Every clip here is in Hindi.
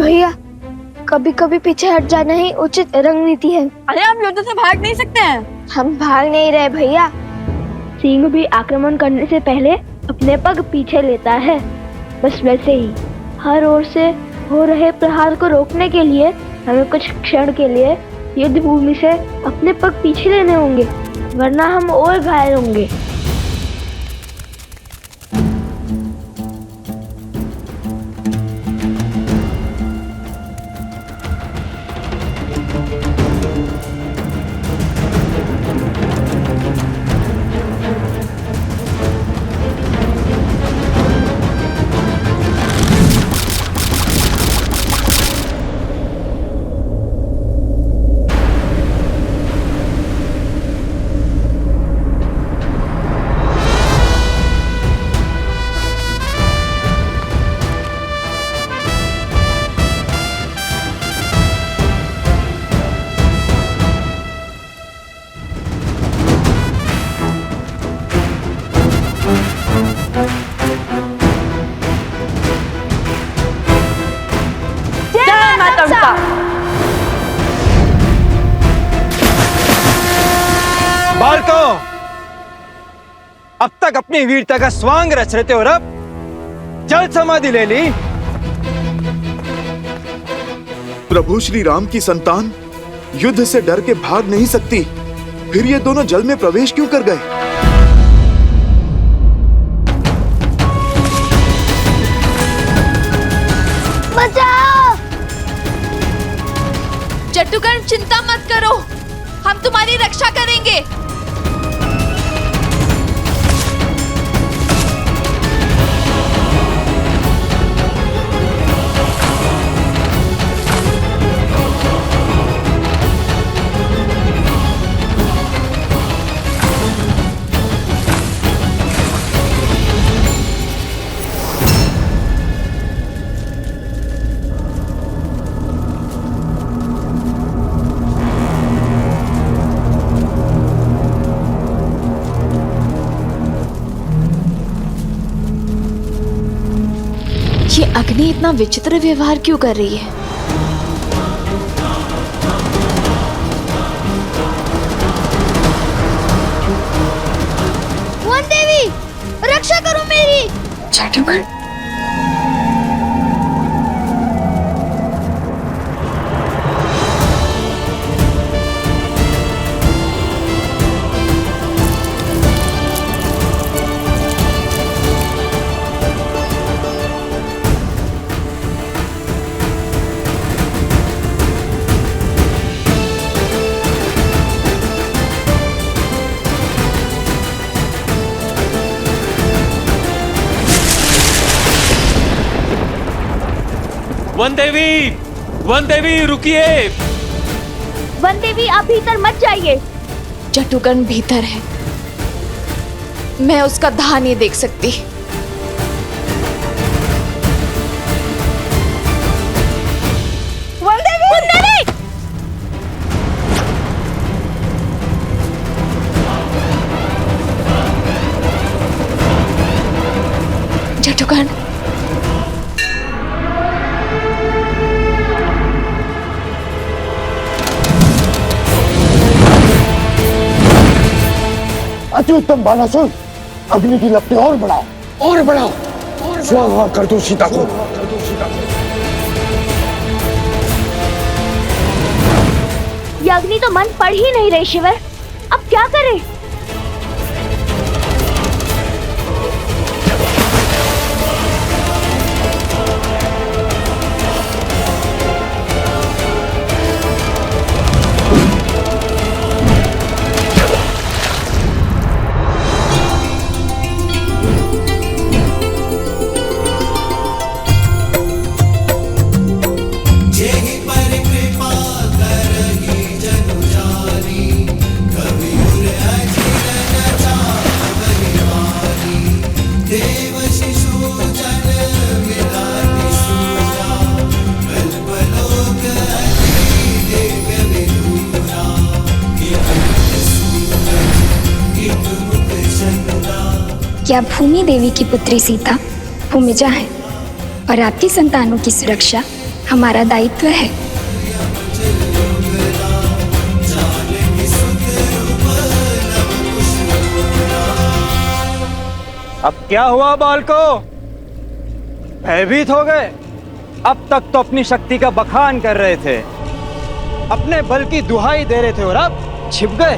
भैया, कभी कभी पीछे हट जाना ही उचित रणनीति है। अरे हम युद्ध से भाग नहीं सकते हैं। हम भाग नहीं रहे भैया। सिंह भी आक्रमण करने से पहले अपने पग पीछे लेता है। बस वैसे ही हर ओर से हो रहे प्रहार को रोकने के लिए हमें कुछ क्षण के लिए युद्ध भूमि से अपने पग पीछे लेने होंगे, वरना हम और घायल होंगे। बालकों, अब तक अपनी वीरता का स्वांग रच रहे थे और अब जल समाधि ले ली। प्रभु श्री राम की संतान युद्ध से डर के भाग नहीं सकती, फिर ये दोनों जल में प्रवेश क्यों कर गए? बचाओ! जटुकर्ण, चिंता मत करो, हम तुम्हारी रक्षा करेंगे। ये अग्नि इतना विचित्र व्यवहार क्यों कर रही है? वन देवी, रक्षा करो मेरी। जटुकर्ण, वन देवी रुकिए। वन देवी, आप भीतर मत जाइए। जटुकर्ण भीतर है, मैं उसका दाह नहीं देख सकती। वन देवी! वन देवी! जटुकर्ण, अति उत्तम बालासुर, अग्नि की लपटें और बढ़ाओ, और बढ़ाओ, स्वाहा कर दो सीता को। ये अग्नि तो मन पड़ ही नहीं रही शिवर, अब क्या करें? क्या भूमि देवी की पुत्री सीता भूमिजा है और आपकी संतानों की सुरक्षा हमारा दायित्व है। अब क्या हुआ बाल को? भयभीत हो गए? अब तक तो अपनी शक्ति का बखान कर रहे थे, अपने बल की दुहाई दे रहे थे, और अब छिप गए।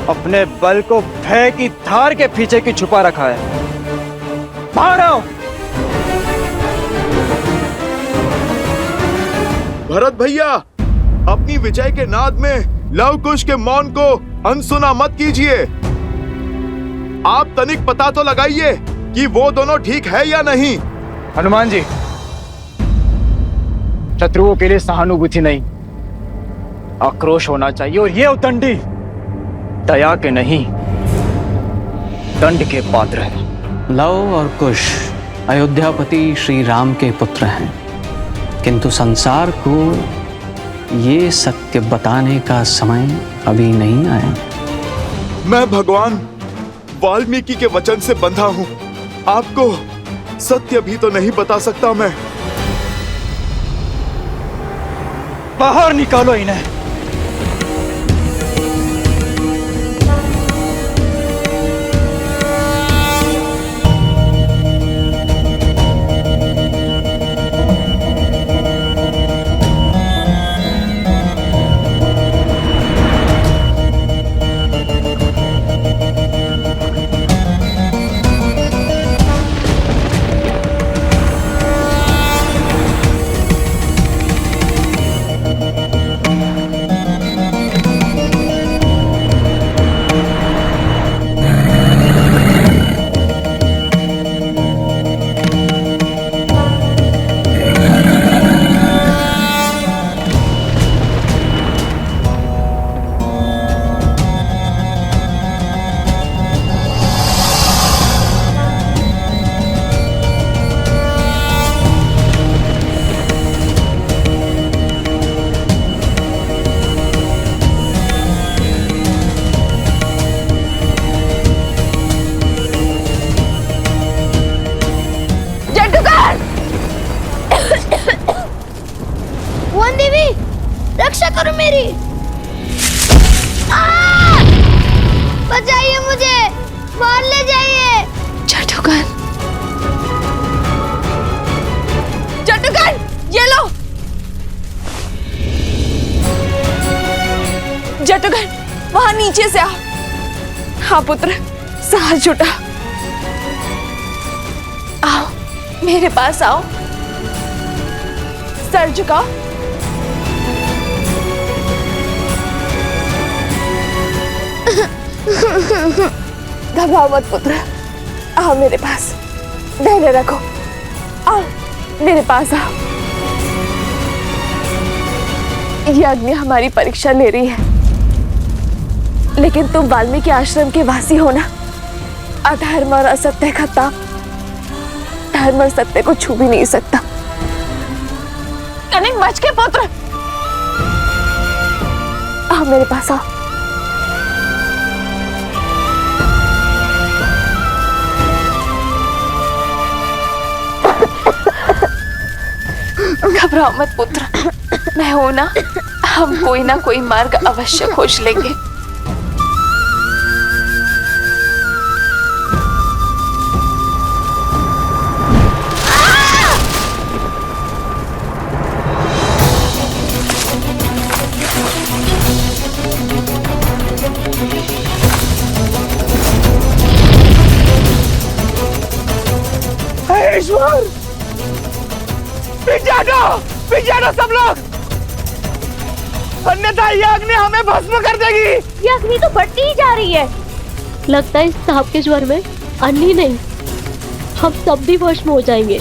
अपने बल को भय की धार के पीछे की छुपा रखा है। बाहर आओ। भरत भैया, अपनी विजय के नाद में लव कुश के मौन को अनसुना मत कीजिए। आप तनिक पता तो लगाइए कि वो दोनों ठीक है या नहीं। हनुमान जी, शत्रुओं के लिए सहानुभूति नहीं, आक्रोश होना चाहिए, और ये उदंडी दया के नहीं, दंड के पात्र है। लव और कुश अयोध्यापति श्री राम के पुत्र हैं, किंतु संसार को ये सत्य बताने का समय अभी नहीं आया। मैं भगवान वाल्मीकि के वचन से बंधा हूँ। आपको सत्य भी तो नहीं बता सकता मैं। बाहर निकालो इन्हें। रक्षा करो मेरी। बचाइए मुझे, मार ले जाइए। जटुगन, जटुगन, ये लो। जटुगन, वहां नीचे से आ। हाँ पुत्र, साहस जुटा। आओ, मेरे पास आओ। सर झुकाओ। घबराओ मत पुत्र, आओ मेरे पास, धैर्य रखो। आओ मेरे पास आओ। ये अग्नि हमारी परीक्षा ले रही है, लेकिन तुम वाल्मीकि आश्रम के वासी हो ना। अधर्म और असत्य का ताप धर्म और सत्य को छू भी नहीं सकता। कनिक मच के पुत्र, आओ मेरे पास आओ। घबराओ मत पुत्र, मैं हूं ना। हम कोई ना कोई मार्ग अवश्य खोज लेंगे। ईश्वर, पिछाड़ो सब लोग, अन्यथा ये अग्नि हमें भस्म कर देगी। ये अग्नि तो बढ़ती ही जा रही है। लगता है इस सांप के ज्वर में अन्य ही नहीं, हम सब भी भस्म हो जाएंगे।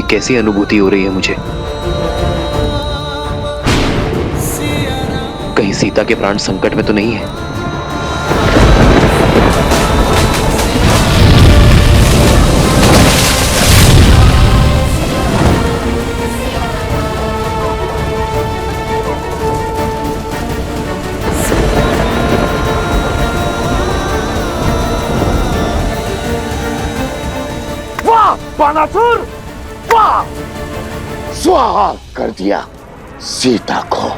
कैसी अनुभूति हो रही है मुझे। कहीं सीता के प्राण संकट में तो नहीं है? वाह बानासुर, वाह! स्वाहा कर दिया सीता को।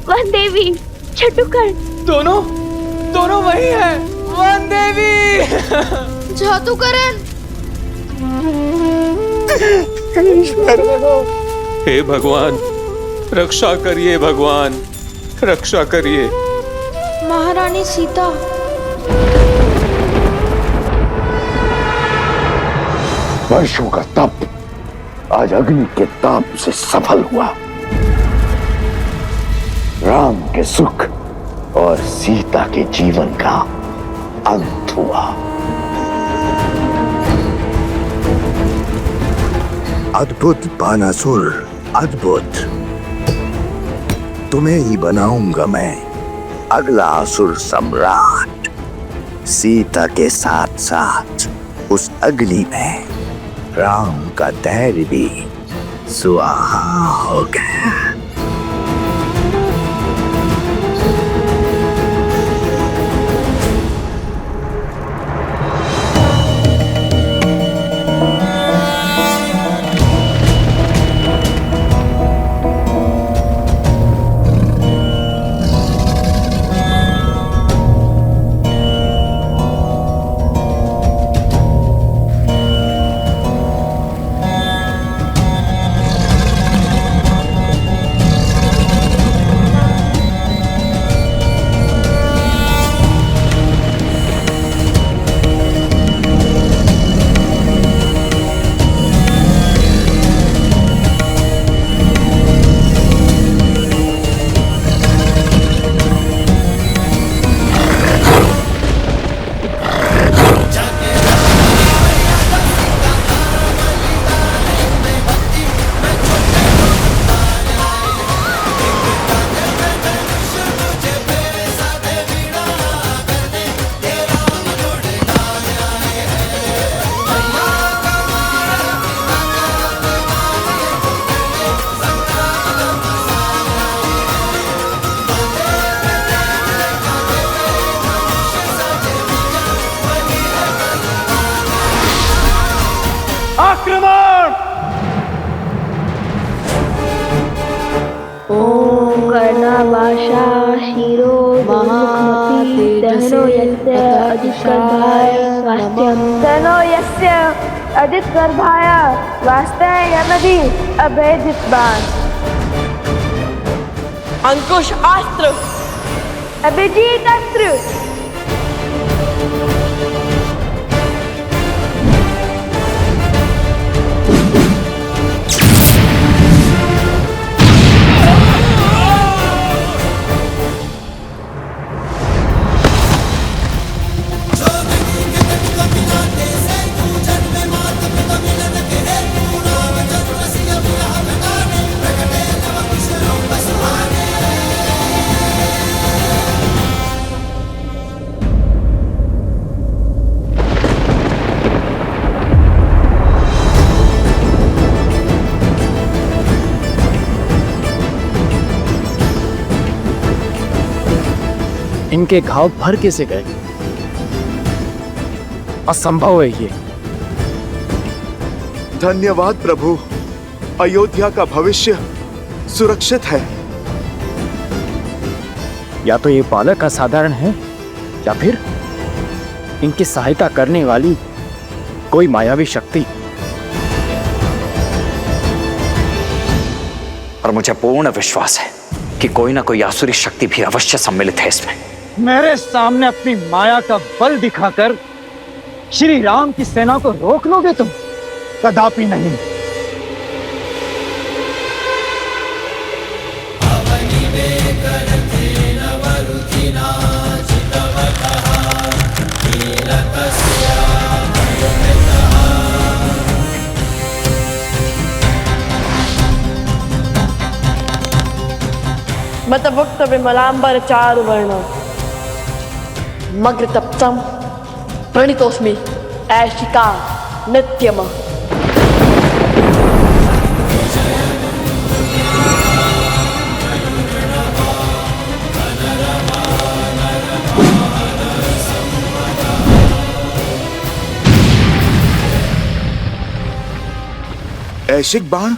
वन देवी, छटुकर, दोनों वही है। वन देवी। जादूकरण। हे भगवान, रक्षा करिए भगवान, रक्षा करिए। महारानी सीता। वर्षों का तप आज अग्नि के ताप से सफल हुआ। राम के सुख और सीता के जीवन का अंत हुआ। अद्भुत बानासुर, अद्भुत। तुम्हें ही बनाऊंगा मैं अगला असुर सम्राट। सीता के साथ साथ उस अग्नि में राम का धैर्य भी सुहा हो गया। आक्रमण! ओम कर्णाभाषा शिरो दुर्मुखमपि दहनो यस्य अधिकर्भाय स्वास्थ्यं तनो यस्य अधिकर्भाय स्वास्थ्यमदि अभेदितवान्। अंकुश अस्त्र। अभिजीत अस्त्र। इनके घाव भर कैसे गए? असंभव है ये। धन्यवाद प्रभु, अयोध्या का भविष्य सुरक्षित है। या तो ये बालक असाधारण है या फिर इनकी सहायता करने वाली कोई मायावी शक्ति। और मुझे पूर्ण विश्वास है कि कोई ना कोई आसुरी शक्ति भी अवश्य सम्मिलित है इसमें। मेरे सामने अपनी माया का बल दिखाकर श्री राम की सेना को रोक लोगे तुम? कदापि नहीं। अवनी में करते नवरु मतभुक्त विमलांबर चारुवर्ण मग्र तप्तम प्रणितोस्मि ऐशिका नित्यम। ऐशिक बाण,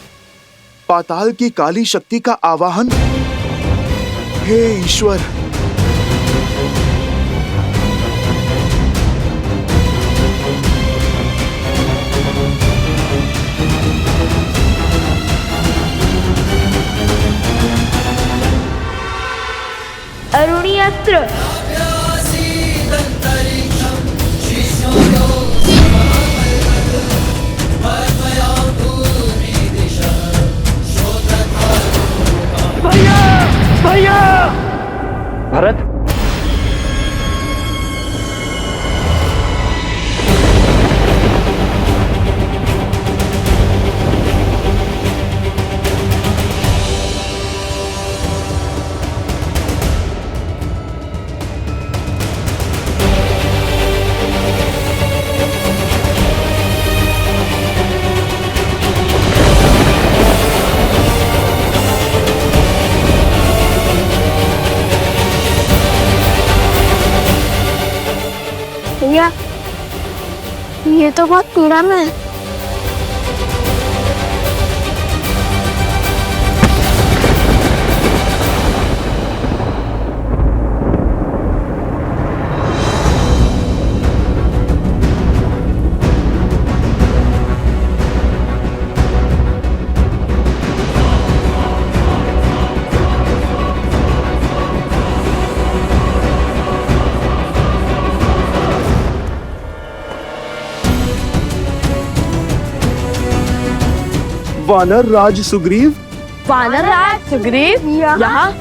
पाताल की काली शक्ति का आवाहन। हे ईश्वर, अरुणी अस्त्र। भैया! भरत, भैया, ये तो बहुत पीड़ा में है। वानर राज सुग्रीव। वानर राज सुग्रीव यहाँ?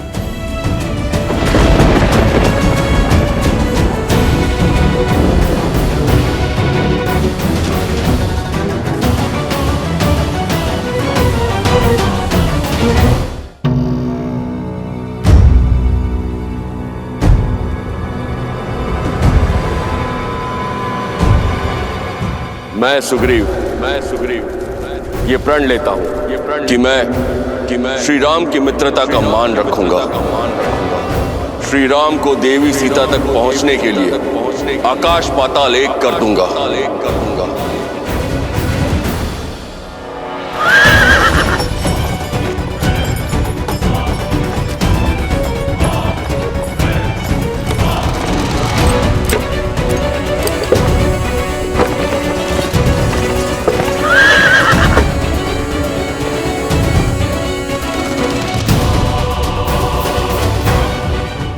मैं सुग्रीव ये प्रण लेता हूँ कि मैं श्री राम की मित्रता का मान रखूंगा। श्री राम को देवी सीता तक पहुंचने के लिए आकाश पाताल एक कर दूंगा।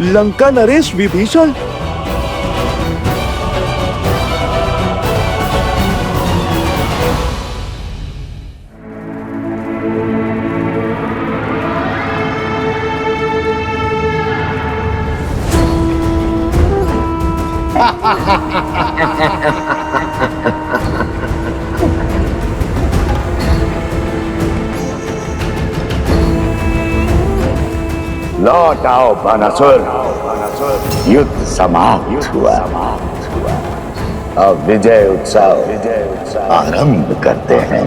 लंका नरेश विभीषण। लौट आओ बानासुर, युद्ध समाप्त हुआ। अब विजय उत्सव आरंभ करते हैं।